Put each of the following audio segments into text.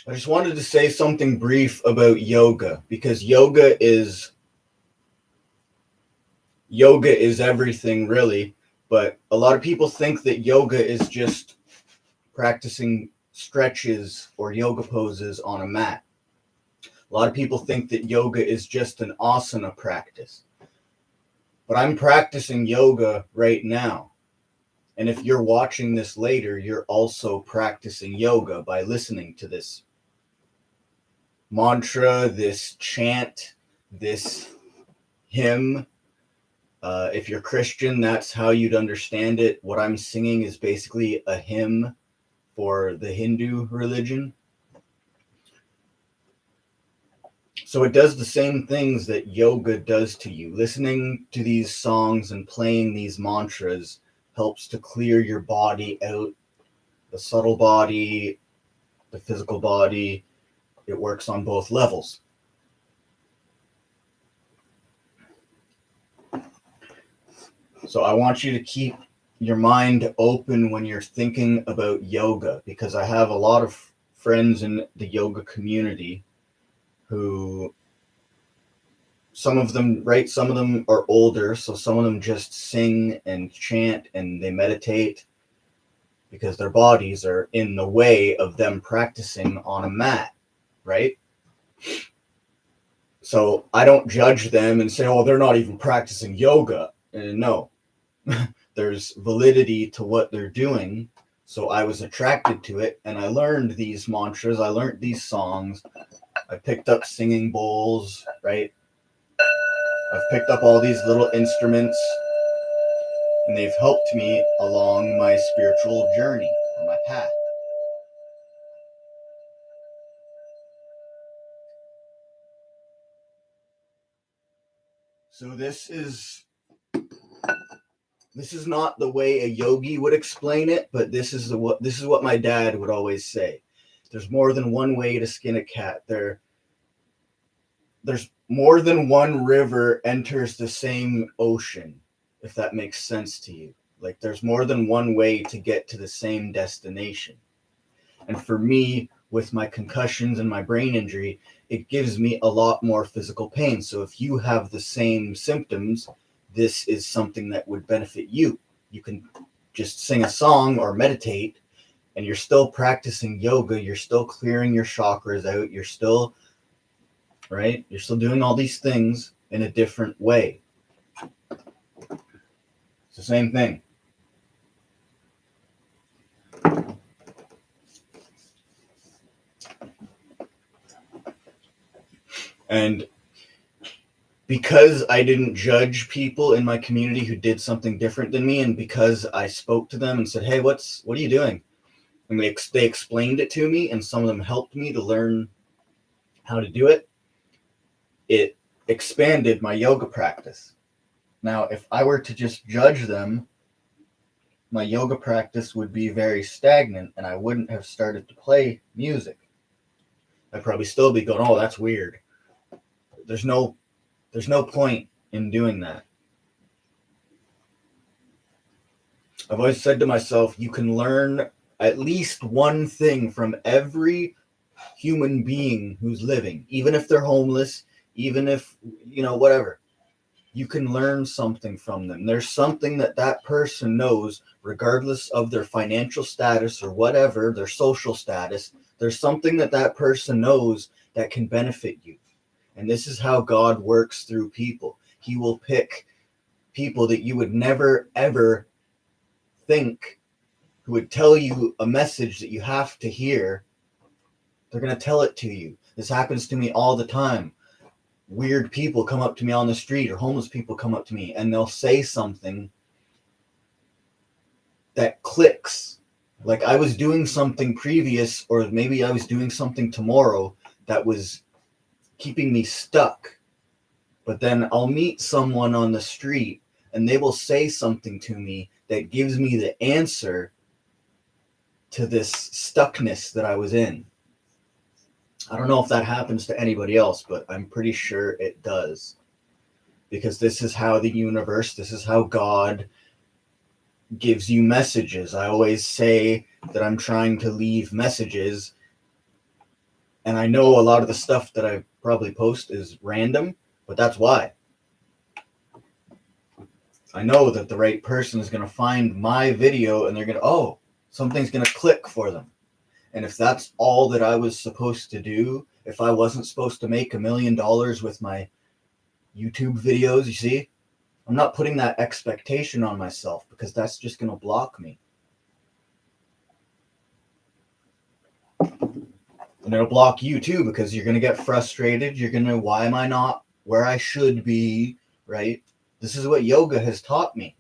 I just wanted to say something brief about yoga because yoga is everything really, but a lot of people think that yoga is just practicing stretches or yoga poses on a mat. A lot of people think that yoga is just an asana practice. But I'm practicing yoga right now. And if you're watching this later, you're also practicing yoga by listening to this mantra, this chant, this hymn. If you're Christian, that's how you'd understand it. What I'm singing is basically a hymn for the Hindu religion. So it does the same things that yoga does to you. Listening to these songs and playing these mantras helps to clear your body out, the subtle body, the physical body. It works on both levels. So I want you to keep your mind open when you're thinking about yoga, because I have a lot of friends in the yoga community who, some of them are older, so some of them just sing and chant and they meditate because their bodies are in the way of them practicing on a mat, right? So I don't judge them and say, oh, they're not even practicing yoga. And no, there's validity to what they're doing. So I was attracted to it, and I learned these mantras. I learned these songs. I picked up singing bowls, right? I've picked up all these little instruments, and they've helped me along my spiritual journey, or my path. So this is not the way a yogi would explain it, but this is what my dad would always say. There's more than one way to skin a cat. There's more than one river enters the same ocean, if that makes sense to you. Like, there's more than one way to get to the same destination. And for me, with my concussions and my brain injury, it gives me a lot more physical pain. So if you have the same symptoms, this is something that would benefit you. You can just sing a song or meditate, and you're still practicing yoga. You're still clearing your chakras out. You're still, right? You're still doing all these things in a different way. It's the same thing. And because I didn't judge people in my community who did something different than me, and because I spoke to them and said, hey, what are you doing? And they explained it to me, and some of them helped me to learn how to do it. It expanded my yoga practice. Now, if I were to just judge them, my yoga practice would be very stagnant, and I wouldn't have started to play music. I'd probably still be going, oh, that's weird. There's no point in doing that. I've always said to myself, you can learn at least one thing from every human being who's living, even if they're homeless, even if, whatever. You can learn something from them. There's something that person knows, regardless of their financial status or whatever, their social status. There's something that person knows that can benefit you. And this is how God works through people. He will pick people that you would never, ever think who would tell you a message that you have to hear. They're going to tell it to you. This happens to me all the time. Weird people come up to me on the street, or homeless people come up to me, and they'll say something that clicks. Like I was doing something previous, or maybe I was doing something tomorrow that was keeping me stuck. But then I'll meet someone on the street, and they will say something to me that gives me the answer to this stuckness that I was in. I don't know if that happens to anybody else, but I'm pretty sure it does. Because this is how the universe, this is how God gives you messages. I always say that I'm trying to leave messages, and I know a lot of the stuff that I probably post is random, but that's why. I know that the right person is going to find my video, and they're going to, oh, something's going to click for them. And if that's all that I was supposed to do, if I wasn't supposed to make $1 million with my YouTube videos, you see, I'm not putting that expectation on myself, because that's just going to block me. And it'll block you too, because you're going to get frustrated. You're going to, why am I not where I should be, right? This is what yoga has taught me.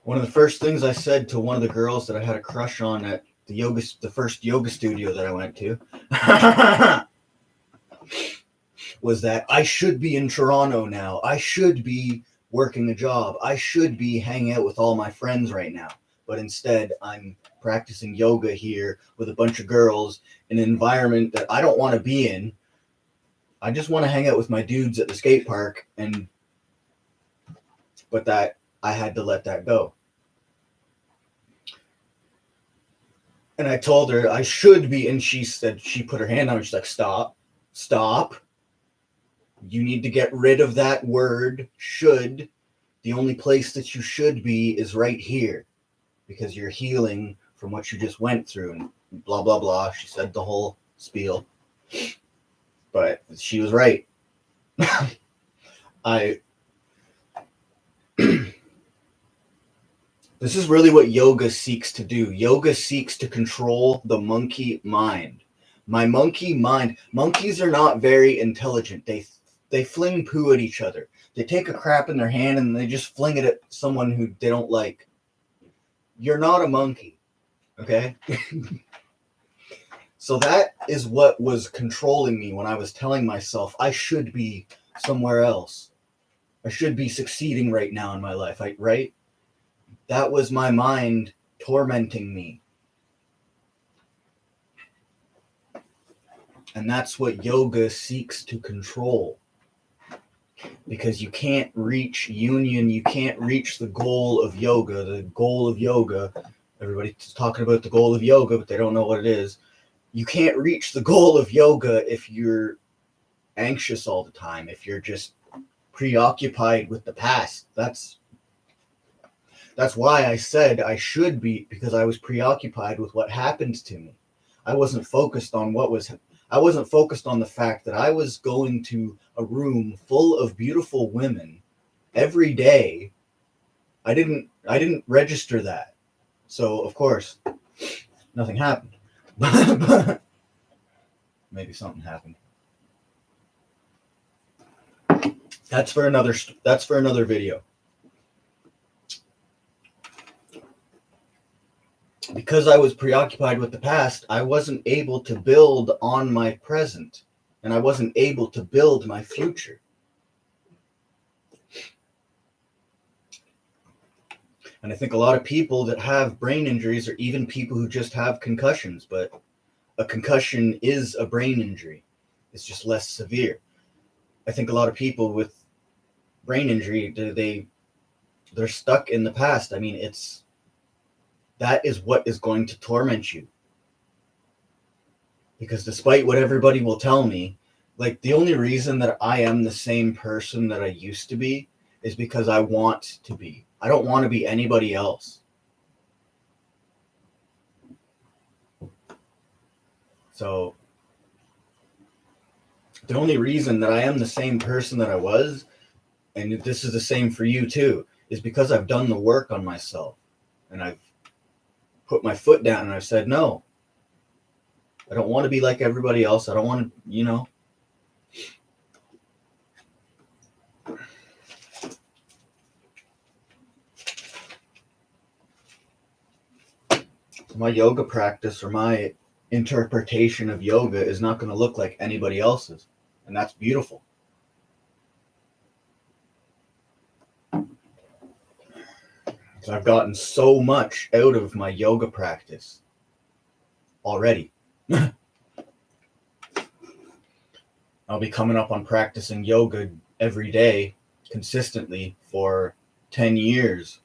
One of the first things I said to one of the girls that I had a crush on at the first yoga studio that I went to, was that I should be in Toronto now. I should be working a job. I should be hanging out with all my friends right now. But instead, I'm practicing yoga here with a bunch of girls in an environment that I don't want to be in. I just want to hang out with my dudes at the skate park, but that I had to let that go. And I told her I should be, and she said, she put her hand on me. She's like, stop. You need to get rid of that word, should. The only place that you should be is right here, because you're healing from what you just went through, and blah, blah, blah. She said the whole spiel. But she was right. I This is really what yoga seeks to do. Yoga seeks to control the monkey mind. My monkey mind. Monkeys are not very intelligent. They fling poo at each other. They take a crap in their hand and they just fling it at someone who they don't like. You're not a monkey, okay? So that is what was controlling me when I was telling myself I should be somewhere else. I should be succeeding right now in my life, right? That was my mind tormenting me. And that's what yoga seeks to control. Because you can't reach union, you can't reach the goal of yoga. The goal of yoga, everybody's talking about the goal of yoga, but they don't know what it is. You can't reach the goal of yoga if you're anxious all the time, if you're just preoccupied with the past. That's why I said I should be, because I was preoccupied with what happened to me. I wasn't focused on the fact that I was going to a room full of beautiful women every day. I didn't register that. So of course, nothing happened. Maybe something happened. That's for another video. Because I was preoccupied with the past, I wasn't able to build on my present, and I wasn't able to build my future. And I think a lot of people that have brain injuries, or even people who just have concussions, but a concussion is a brain injury. It's just less severe. I think a lot of people with brain injury, they're stuck in the past. I mean, that is what is going to torment you. Because despite what everybody will tell me, like, the only reason that I am the same person that I used to be is because I want to be. I don't want to be anybody else. So the only reason that I am the same person that I was, and this is the same for you too, is because I've done the work on myself. And I've put my foot down and I've said, no, I don't want to be like everybody else. I don't want to, my yoga practice or my interpretation of yoga is not going to look like anybody else's. And that's beautiful. So I've gotten so much out of my yoga practice already. I'll be coming up on practicing yoga every day consistently for 10 years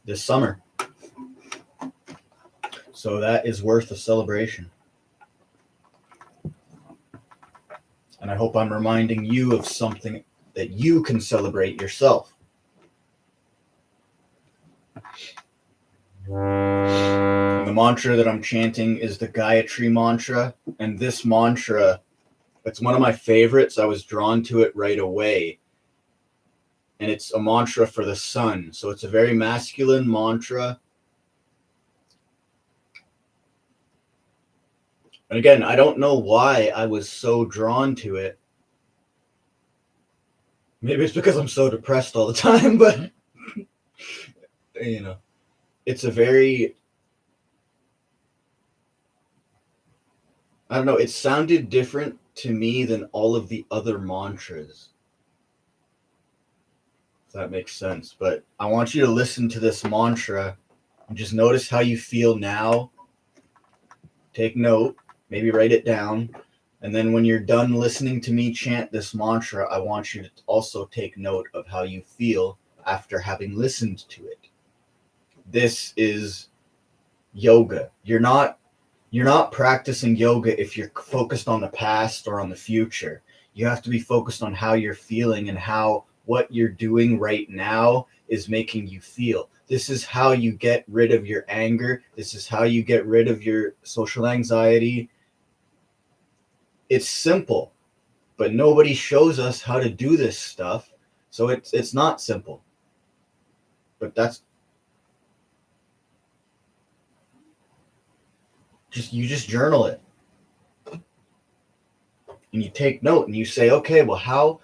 this summer. So that is worth a celebration. And I hope I'm reminding you of something that you can celebrate yourself. And the mantra that I'm chanting is the Gayatri mantra. And this mantra, it's one of my favorites. I was drawn to it right away. And it's a mantra for the sun. So it's a very masculine mantra. And again, I don't know why I was so drawn to it. Maybe it's because I'm so depressed all the time, but it's a very, I don't know, it sounded different to me than all of the other mantras. If that makes sense. But I want you to listen to this mantra and just notice how you feel now. Take note. Maybe write it down. And then when you're done listening to me chant this mantra, I want you to also take note of how you feel after having listened to it. This is yoga. You're not practicing yoga if you're focused on the past or on the future. You have to be focused on how you're feeling and how what you're doing right now is making you feel. This is how you get rid of your anger. This is how you get rid of your social anxiety. it's simple, but nobody shows us how to do this stuff, so it's not simple. But that's you just journal it and you take note and you say, okay, well, how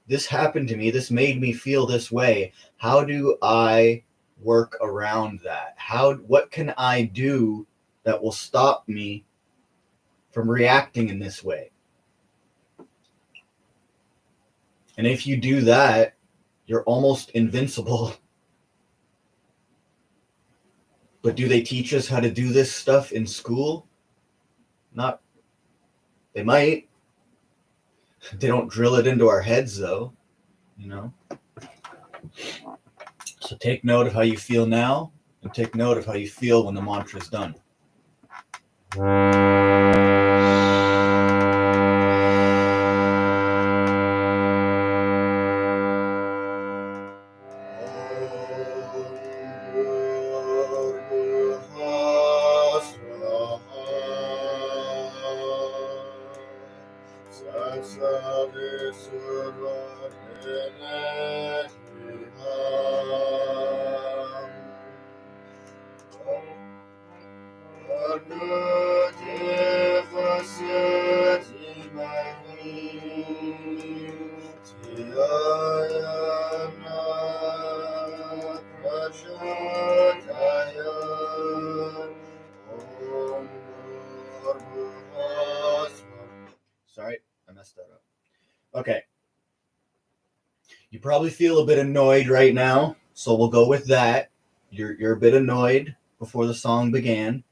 this happened to me, this made me feel this way. How do I work around that? What can I do that will stop me from reacting in this way? And if you do that, you're almost invincible. But do they teach us how to do this stuff in school? Not. They might. They don't drill it into our heads, though. You know? So take note of how you feel now, and take note of how you feel when the mantra is done. Sorry, I messed that up. Okay. You probably feel a bit annoyed right now, so we'll go with that. You're a bit annoyed before the song began,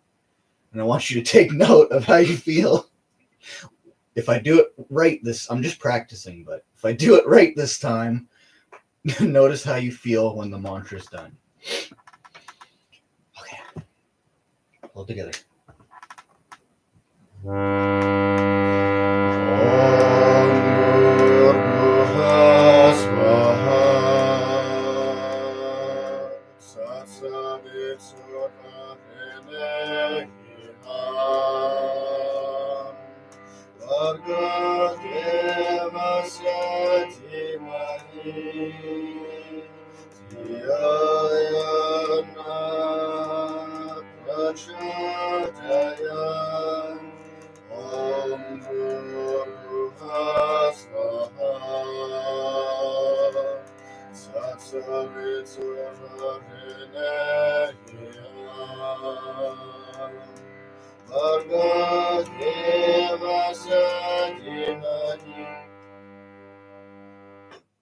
and I want you to take note of how you feel. If I do it right I'm just practicing, but if I do it right this time, notice how you feel when the mantra's done. Okay. Hold together.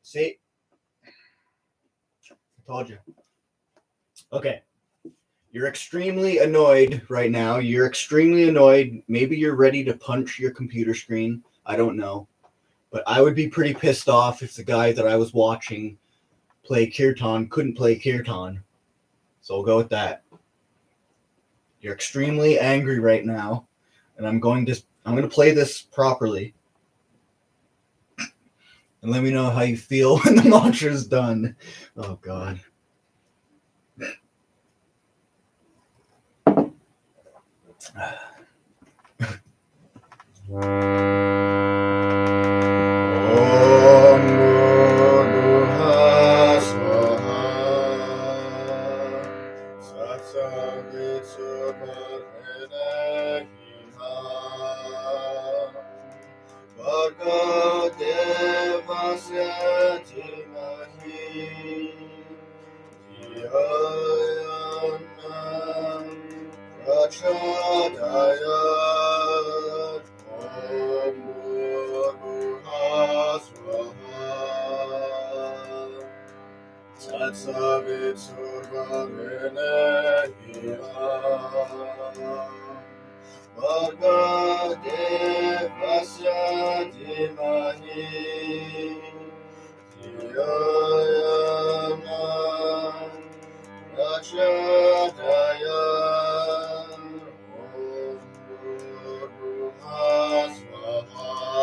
See? I told you. Okay. You're extremely annoyed right now. You're extremely annoyed. Maybe you're ready to punch your computer screen. I don't know. But I would be pretty pissed off if the guy that I was watching play Kirtan couldn't play Kirtan. So we'll go with that. You're extremely angry right now, and I'm going to play this properly. And let me know how you feel when the mantra's done. Oh God.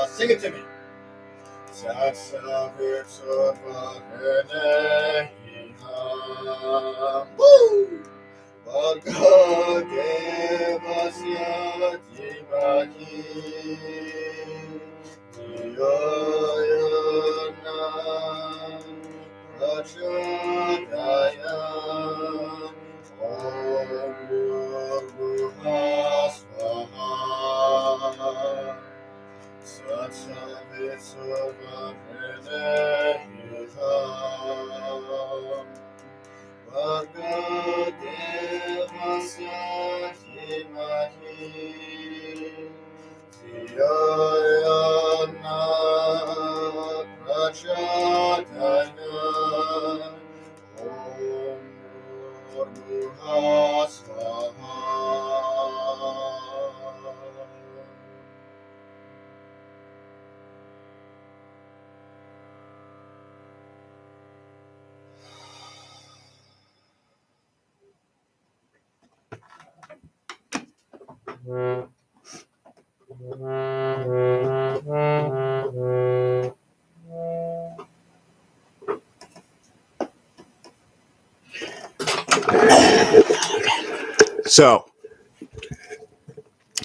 Sing it to me. Woo! So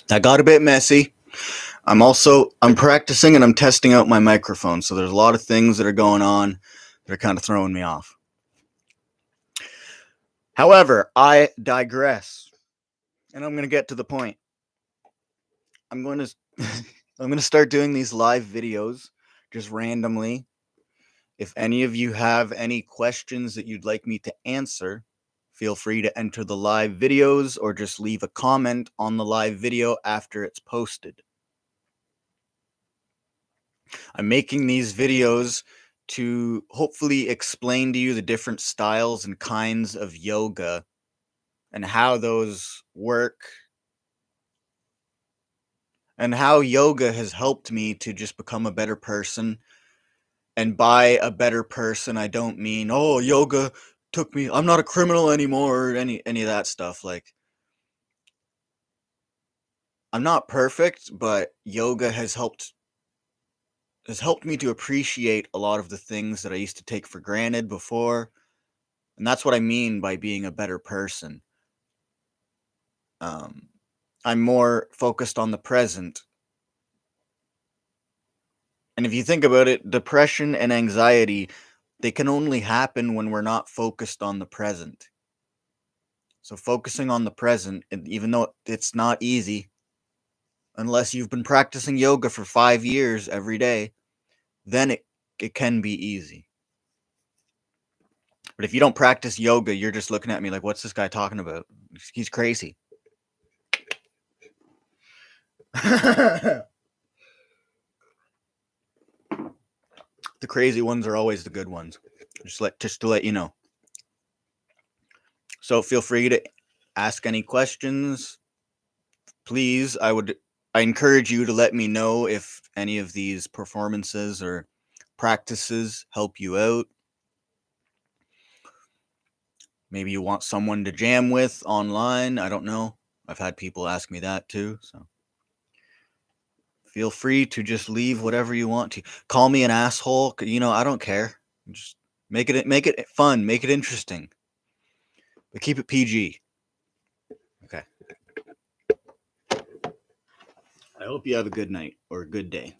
that got a bit messy. I'm practicing and I'm testing out my microphone, so there's a lot of things that are going on that are kind of throwing me off. However, I digress, and I'm going to get to the point. I'm going to start doing these live videos just randomly. If any of you have any questions that you'd like me to answer, feel free to enter the live videos or just leave a comment on the live video after it's posted. I'm making these videos to hopefully explain to you the different styles and kinds of yoga and how those work and how yoga has helped me to just become a better person. And by a better person, I don't mean, oh, yoga took me, I'm not a criminal anymore, or any of that stuff. Like, I'm not perfect, but yoga has helped me to appreciate a lot of the things that I used to take for granted before. And that's what I mean by being a better person. I'm more focused on the present. And if you think about it, depression and anxiety, they can only happen when we're not focused on the present. So focusing on the present, even though it's not easy, unless you've been practicing yoga for 5 years every day, then it can be easy. But if you don't practice yoga, you're just looking at me like, what's this guy talking about? He's crazy. The crazy ones are always the good ones. Just to let you know. So feel free to ask any questions. Please, I encourage you to let me know if any of these performances or practices help you out. Maybe you want someone to jam with online. I don't know. I've had people ask me that too. So feel free to just leave whatever you want to. Call me an asshole. I don't care. Just make it fun. Make it interesting. But keep it PG. Okay. I hope you have a good night or a good day.